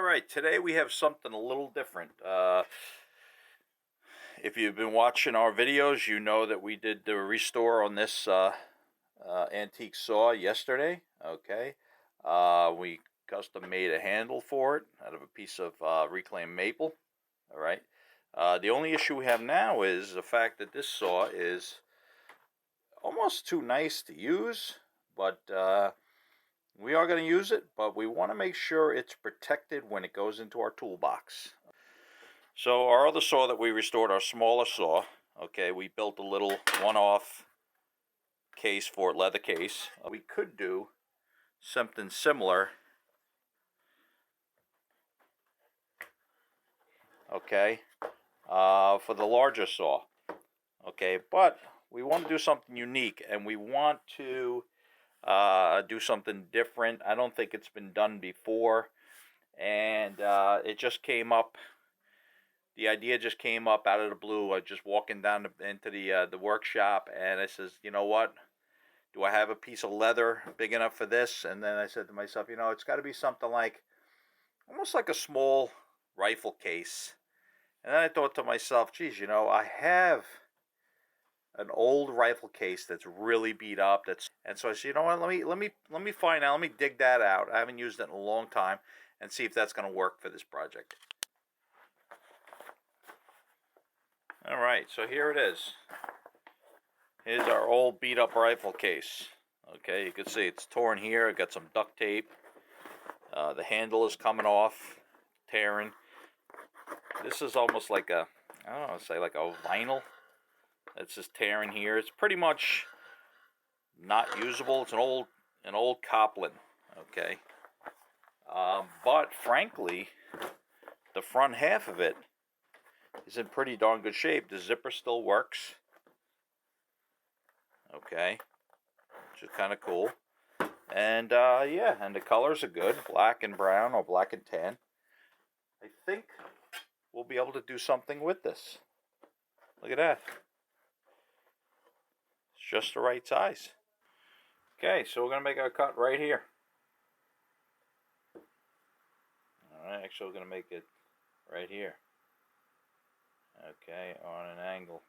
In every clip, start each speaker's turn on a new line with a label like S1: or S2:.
S1: All right, today we have something a little different. If you've been watching our videos, you know that we did the restore on this antique saw yesterday. Okay, we custom made a handle for it out of a piece of reclaimed maple. All right. The only issue we have now is the fact that this saw is almost too nice to use, but we are going to use it, but we want to make sure it's protected when it goes into our toolbox. So our other saw that we restored, our smaller saw, okay, we built a little one-off case for it, leather case. We could do something similar, okay, for the larger saw, okay, but we want to do something unique, and we want to do something different. I don't think it's been done before, and it just came up. The idea just came up out of the blue. I was just walking down into the workshop, and I says, you know what? Do I have a piece of leather big enough for this? And then I said to myself, you know, it's got to be something like, almost like a small rifle case. And then I thought to myself, geez, you know, I have an old rifle case that's really beat up. And so I said, you know what? Let me find out. Let me dig that out. I haven't used it in a long time, and see if that's going to work for this project. All right, so here it is. Here's our old beat up rifle case. Okay, you can see it's torn here. I got some duct tape. The handle is coming off, tearing. This is almost like a, I don't know, say like a vinyl. It's just tearing here. It's pretty much not usable. It's an old Copland. Okay, but frankly, the front half of it is in pretty darn good shape. The zipper still works. Okay, which is kind of cool. And yeah, and the colors are good, black and brown or black and tan. I think we'll be able to do something with this. Look at that. It's just the right size. Okay, so we're going to make our cut right here. Alright, actually we're going to make it right here. Okay, on an angle.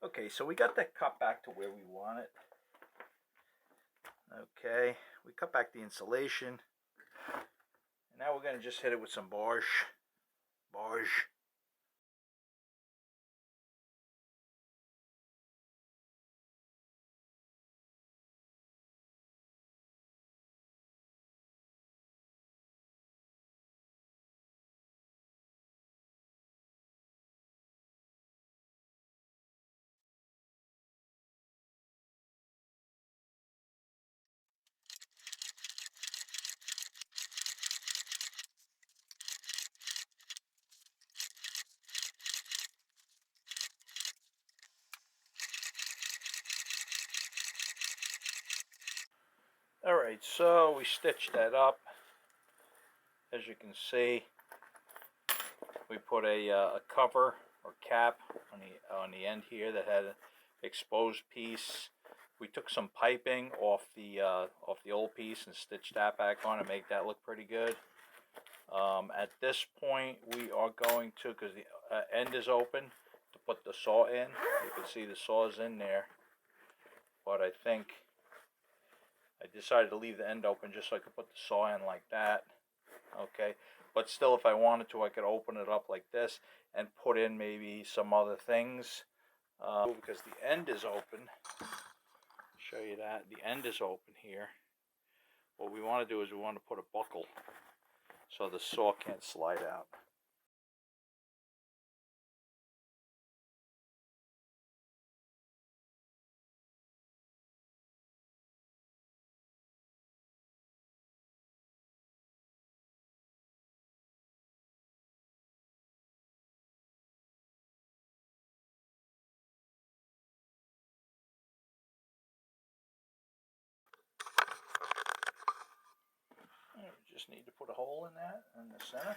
S1: Okay, so we got that cut back to where we want it. Okay, we cut back the insulation. And now we're going to just hit it with some barge. Alright, so we stitched that up. As you can see, we put a cover or cap on the end here that had an exposed piece. We took some piping off the old piece and stitched that back on and make that look pretty good. At this point, we are going to, because the end is open, to put the saw in. You can see the saw is in there, but I think I decided to leave the end open just so I could put the saw in like that. Okay, but still, if I wanted to, I could open it up like this and put in maybe some other things, because the end is open. Show you that the end is open here. What we want to do is we want to put a buckle so the saw can't slide out. just need to put a hole in that in the center.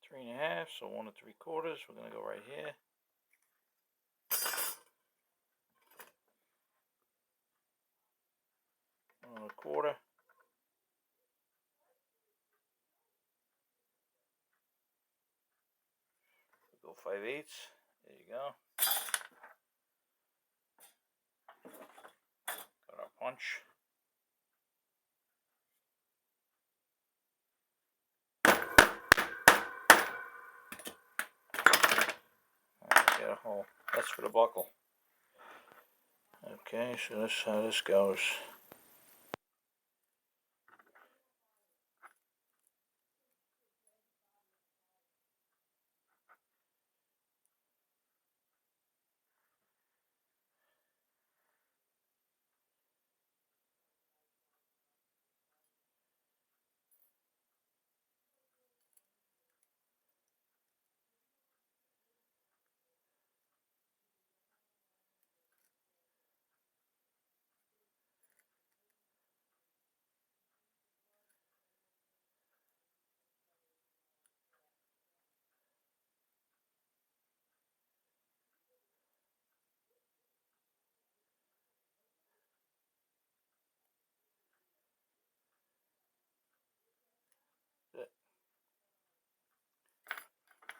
S1: Three and a half, so 1 3/4. We're going to go right here. 1 1/4. We'll go 5/8. There you go. Got our punch. Get a hole. That's for the buckle. Okay, so that's how this goes.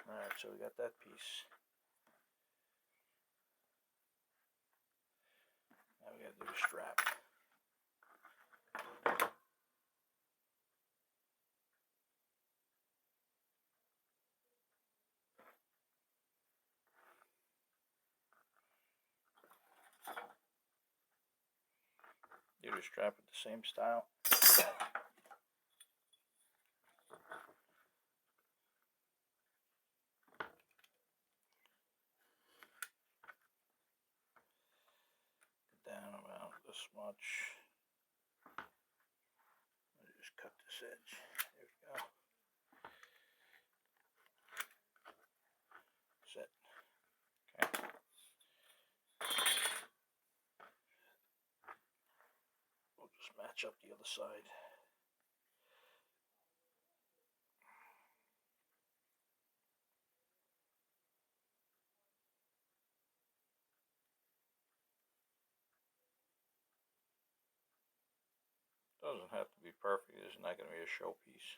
S1: Alright, so we got that piece. Now we gotta do the strap. Do the strap with the same style. Down about this much. I'll just cut this edge. There we go. Set. Okay. We'll just match up the other side. Doesn't have to be perfect. It's not going to be a showpiece.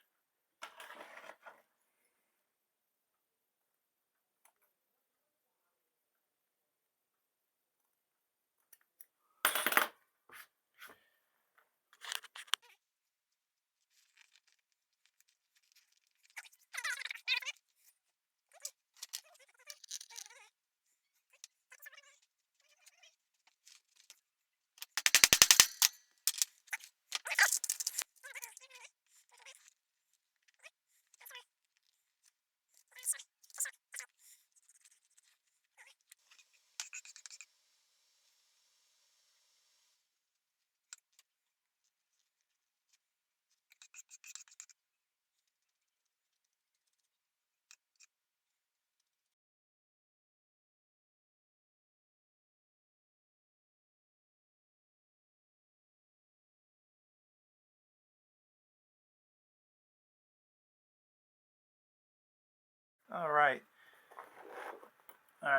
S1: All right.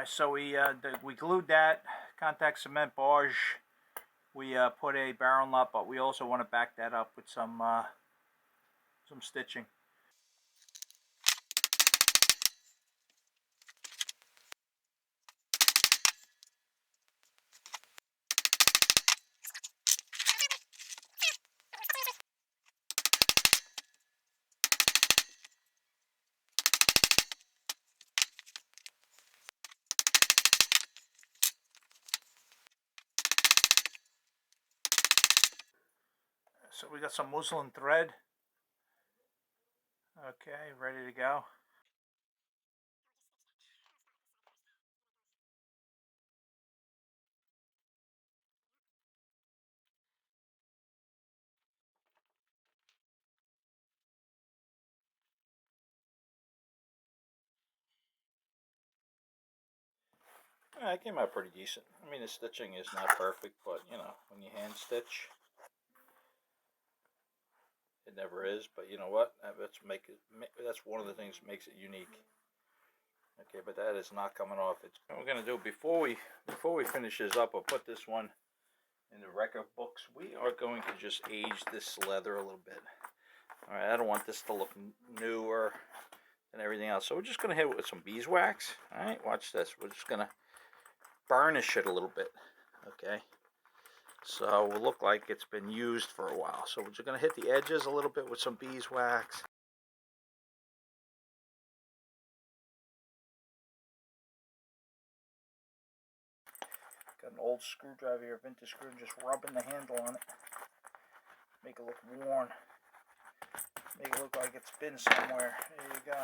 S1: So we glued that contact cement barge. We put a barrel nut, but we also want to back that up with some stitching. So we got some muslin thread. Okay, ready to go. It came out pretty decent. I mean, the stitching is not perfect, but you know, when you hand stitch, it never is. But you know what? That's one of the things that makes it unique. Okay, but that is not coming off. What we're gonna do before we finish this up, I'll put this one in the record books. We are going to just age this leather a little bit. All right, I don't want this to look newer and everything else. So we're just gonna hit it with some beeswax. All right, watch this. We're just gonna burnish it a little bit. Okay, so it will look like it's been used for a while. So we're just gonna hit the edges a little bit with some beeswax. Got an old screwdriver here, vintage screw, and just rubbing the handle on it. Make it look worn. Make it look like it's been somewhere. There you go.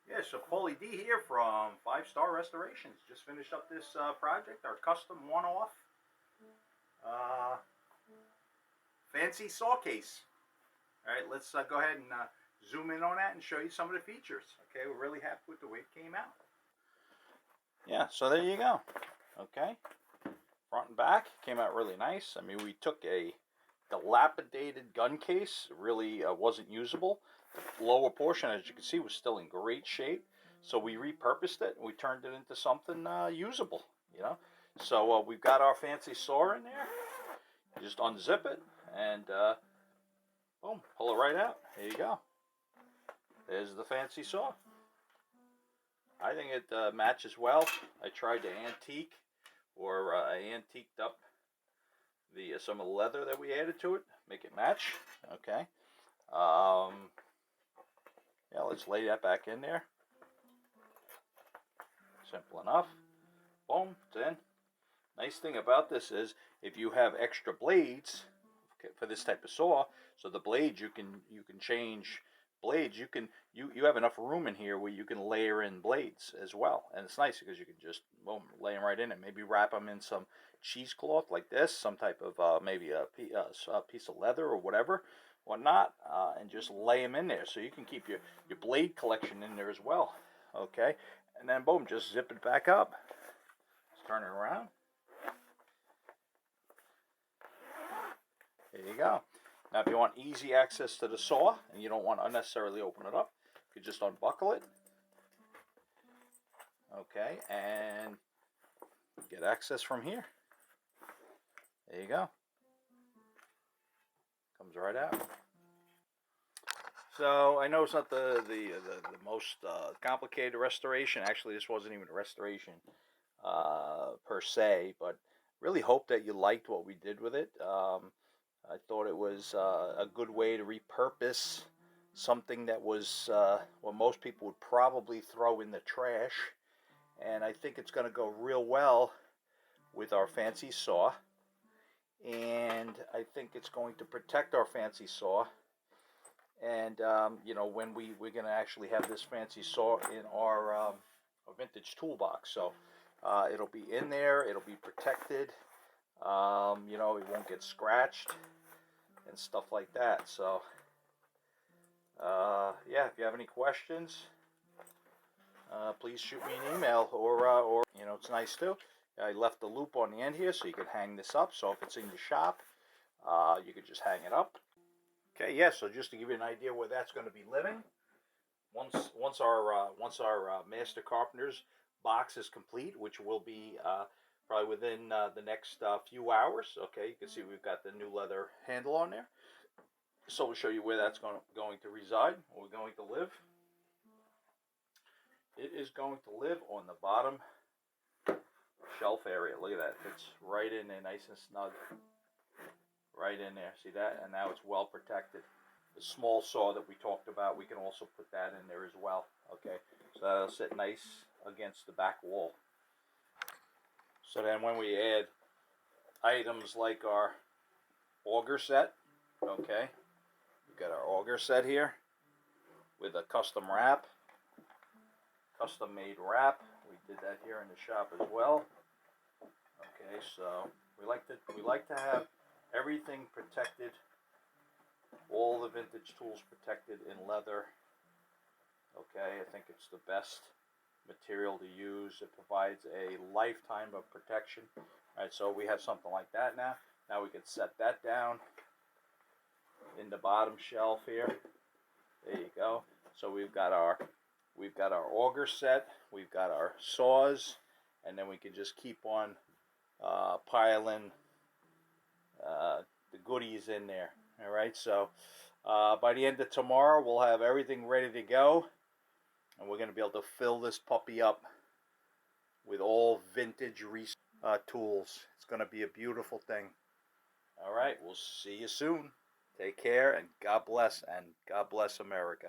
S1: Yeah, so Paulie D here from 5-Star Restorations. Just finished up this project, our custom one-off fancy saw case. All right, let's go ahead and zoom in on that and show you some of the features. Okay, we're really happy with the way it came out. Yeah, so there you go. Okay, front and back came out really nice. I mean, we took a dilapidated gun case, really wasn't usable. The lower portion, as you can see, was still in great shape. So we repurposed it and we turned it into something usable, you know. So we've got our fancy saw in there. You just unzip it and boom, pull it right out. There you go. There's the fancy saw. I think it matches well. I tried to antique, or I antiqued up some of the leather that we added to it, make it match. Okay. Yeah, let's lay that back in there. Simple enough. Boom, it's in. Nice thing about this is if you have extra blades for this type of saw, so the blades you can change blades. You have enough room in here where you can layer in blades as well, and it's nice because you can just boom lay them right in it. Maybe wrap them in some cheesecloth like this, some type of maybe a piece of leather or whatnot, and just lay them in there, so you can keep your blade collection in there as well. Okay, and then boom, just zip it back up. Let's turn it around. There you go. Now if you want easy access to the saw and you don't want to unnecessarily open it up, you just unbuckle it. Okay, and get access from here. There you go. Comes right out. So I know it's not the most complicated restoration. Actually, this wasn't even a restoration per se, but really hope that you liked what we did with it. I thought it was a good way to repurpose something that was what most people would probably throw in the trash, and I think it's going to go real well with our fancy saw, and I think it's going to protect our fancy saw. And you know, when we're going to actually have this fancy saw in our vintage toolbox, so it'll be in there, it'll be protected. You know, it won't get scratched and stuff like that. So yeah, if you have any questions, please shoot me an email, or you know, it's nice too. I left the loop on the end here so you can hang this up. So if it's in your shop, you could just hang it up. Okay, yeah. So just to give you an idea where that's going to be living, once our master carpenter's box is complete, which will be probably within the next few hours. Okay, you can see we've got the new leather handle on there. So we'll show you where that's going to reside, where we're going to live. It is going to live on the bottom shelf area. Look at that. It fits right in there, nice and snug. Right in there. See that? And now it's well protected. The small saw that we talked about, we can also put that in there as well. Okay, so that'll sit nice against the back wall. So then when we add items like our auger set, okay, we've got our auger set here with a custom wrap, custom made wrap We did that here in the shop as well. Okay, so we like to have everything protected, all the vintage tools protected in leather. Okay, I think it's the best material to use. It provides a lifetime of protection. All right, so we have something like that now. Now we can set that down in the bottom shelf here. There you go. So we've got our auger set, we've got our saws, and then we can just keep on piling the goodies in there. All right, so by the end of tomorrow, we'll have everything ready to go, and we're going to be able to fill this puppy up with all vintage tools. It's going to be a beautiful thing. All right, we'll see you soon. Take care, and God bless America.